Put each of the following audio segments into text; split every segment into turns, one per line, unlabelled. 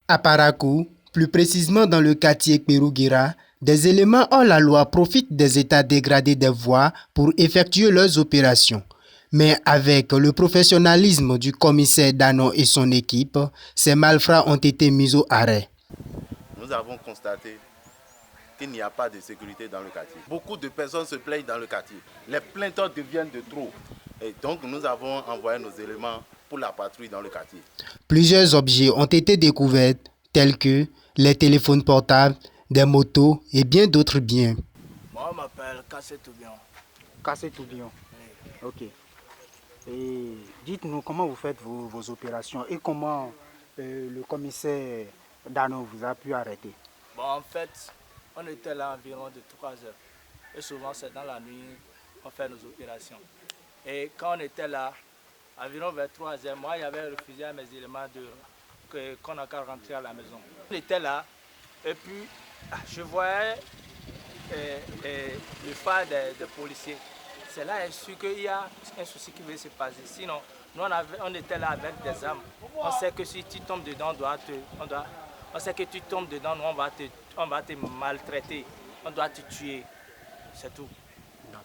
À Parakou, plus précisément dans le quartier Kperouguera, des éléments hors la loi profitent des états dégradés des voies pour effectuer leurs opérations. Mais avec le professionnalisme du commissaire Dano et son équipe, ces malfrats ont été mis au arrêt.
Nous avons constaté qu'il n'y a pas de sécurité dans le quartier. Beaucoup de personnes se plaignent dans le quartier. Les plaintes deviennent de trop. Et donc nous avons envoyé nos éléments pour la patrouille dans le quartier.
Plusieurs objets ont été découverts, tels que les téléphones portables, des motos et bien d'autres biens.
Moi, je m'appelle Kassé Toubion.
Kassé Toubion.
Oui.
Ok. Et dites-nous comment vous faites vos opérations et comment le commissaire Dano vous a pu arrêter.
Bon, en fait, on était là environ de 3 heures. Et souvent, c'est dans la nuit qu'on fait nos opérations. Et quand on était là, environ vers 3 heures, moi, j'avais refusé à mes éléments qu'on n'a qu'à rentrer à la maison. On était là, et puis je voyais le phare des policiers. C'est là que je suis qu'il y a un souci qui veut se passer. Sinon, nous, on était là avec des armes. On sait que si tu tombes dedans, on sait que tu tombes dedans, nous, on va te maltraiter. On doit te tuer. C'est tout.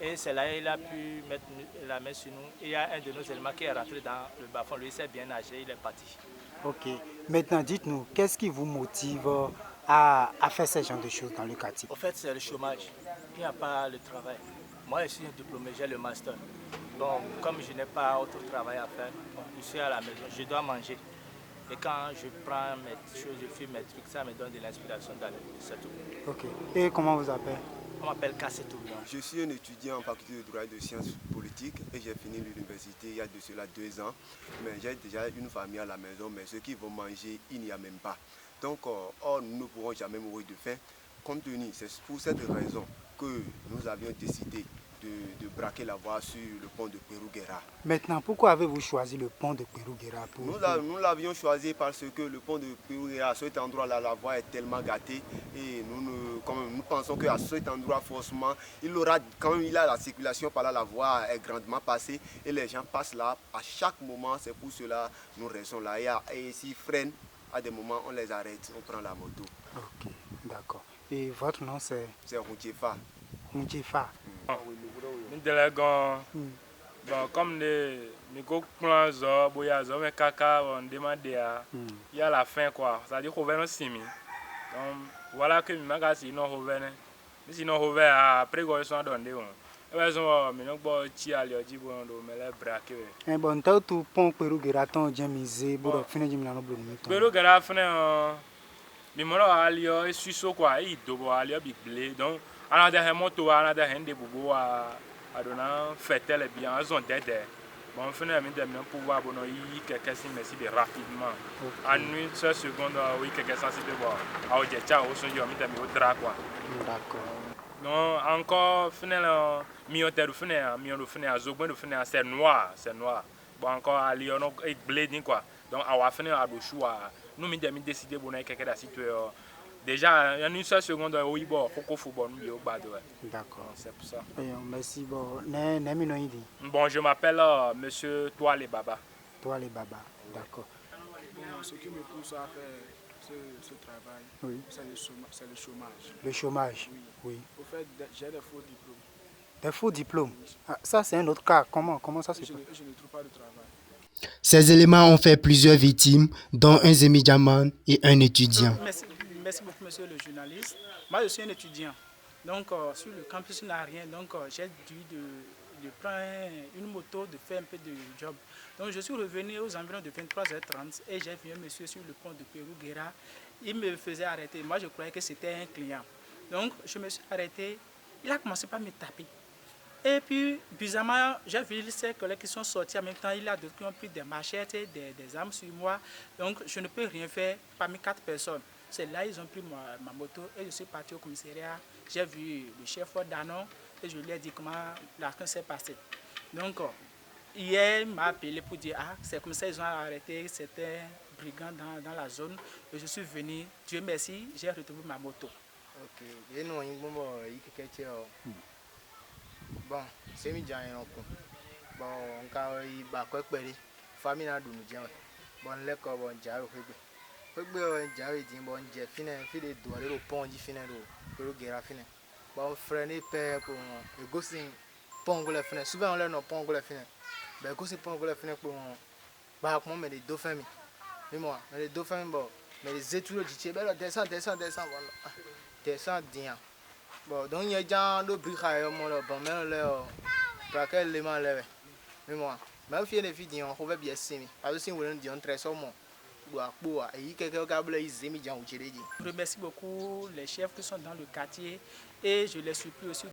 Et c'est là qu'il a pu mettre la main sur nous. Et il y a un de nos éléments qui est rentré dans le bas-fond. Lui, il s'est bien nagé, il est parti.
Ok. Maintenant, dites-nous, qu'est-ce qui vous motive à faire ce genre de choses dans le quartier?
En fait, c'est le chômage. Il n'y a pas le travail. Moi, je suis un diplômé, j'ai le master. Donc, comme je n'ai pas autre travail à faire, je suis à la maison, je dois manger. Et quand je prends mes choses, je fais mes trucs, ça me donne de l'inspiration d'aller. C'est tout.
Ok. Et comment vous appelez?
On m'appelle Kassé Toubion.
Je suis un étudiant en faculté de droit et de sciences politiques et j'ai fini l'université il y a de cela 2 ans. Mais j'ai déjà une famille à la maison, mais ceux qui vont manger, il n'y a même pas. Donc, nous ne pourrons jamais mourir de faim. Compte tenu, c'est pour cette raison que nous avions décidé de braquer la voie sur le pont de Kperouguera.
Maintenant, pourquoi avez-vous choisi le pont de Kperouguera?
Nous l'avions choisi parce que le pont de Kperouguera, à cet endroit-là, la voie est tellement gâtée et nous pensons qu'à cet endroit, forcément, il a la circulation par là, la voie est grandement passée et les gens passent là à chaque moment. C'est pour cela que nous restons là. Et s'ils freinent, à des moments, on les arrête, on prend la moto.
Ok, d'accord. Et votre nom c'est?
C'est Routiefa.
Routiefa.
Bon, comme les plans mais caca, on demande il y a la fin quoi. Ça dit qu'on va nous simer. Donc voilà que mes gars si non revenent. Sinon revenent après quoi ils sont donnés. Et sont maintenant bon ti aller dit bon do mais les braquer.
Eh bon tant tout pont Kperouguera ton jamisé pour finir jimla no bloni.
Kperouguera finir mais moi alio et suisse quoi il dobo alio big blé donc on a des motos on a des hende bobo à donner fêter les biens ils ont des bon finalement de pouvoir bon y quelqu'un si merci de rapidement en une seule seconde oui quelqu'un sensible bon à ojecha au son yo mi de mi dra quoi.
D'accord.
Non encore finalement mi hôtel finalement mi on finalement zogben finalement c'est noir bon encore alio no blé quoi donc à wa finalement à do choix nous mi décider bon quelqu'un da situé déjà en une seule seconde oui bon football nous au bas.
D'accord,
c'est pour ça.
Merci bon.
Bon, je m'appelle monsieur Toile Baba.
Toile Baba, d'accord.
Bon, ce qui me pousse à faire ce travail,
oui,
c'est le chômage.
Le chômage?
Oui. Au fait, j'ai des faux diplômes.
Des faux diplômes? Ah, ça c'est un autre cas. Comment ça se passe?
Je ne trouve pas de travail.
Ces éléments ont fait plusieurs victimes, dont un Zémidjaman et un étudiant.
Merci beaucoup, monsieur le journaliste. Moi, je suis un étudiant. Donc, sur le campus, il n'y a rien. Donc, j'ai dû de prendre une moto, de faire un peu de job. Donc, je suis revenu aux environs de 23h30 et j'ai vu un monsieur sur le pont de Kperouguera. Il me faisait arrêter. Moi, je croyais que c'était un client. Donc, je me suis arrêté. Il a commencé par me taper. Et puis, bizarrement, j'ai vu ces collègues qui sont sortis en même temps. Il y a d'autres qui ont pris des machettes, des armes sur moi. Donc, je ne peux rien faire parmi 4 personnes. C'est là qu'ils ont pris ma moto et je suis parti au commissariat. J'ai vu le chef Danon et je lui ai dit comment l'action s'est passée. Donc, hier, il m'a appelé pour dire c'est comme ça ils ont arrêté certains brigands dans la zone. Et je suis venu, Dieu merci, j'ai retrouvé ma moto.
Ok, bon, c'est mi bon quand il va quoi péri famille n'a d'où bien bon l'école bon diable on diable dit bon j'ai fini de doit le pont dit fini de le guerre fini bon freiner père pour le gossing pont le fini souvent on le no pont le fini ben gossing pont le fini pour bah comment mais les dauphins mais moi les dauphins bon mais les études dit ben descend bien bon donc il y a déjà le bricaille bon mais le pour quel élément là mais moi mais au fil des vidéos on va bien s'aimer parce que si on dit on très sûrement.
Je remercie beaucoup les chefs qui sont dans le quartier et je les supplie aussi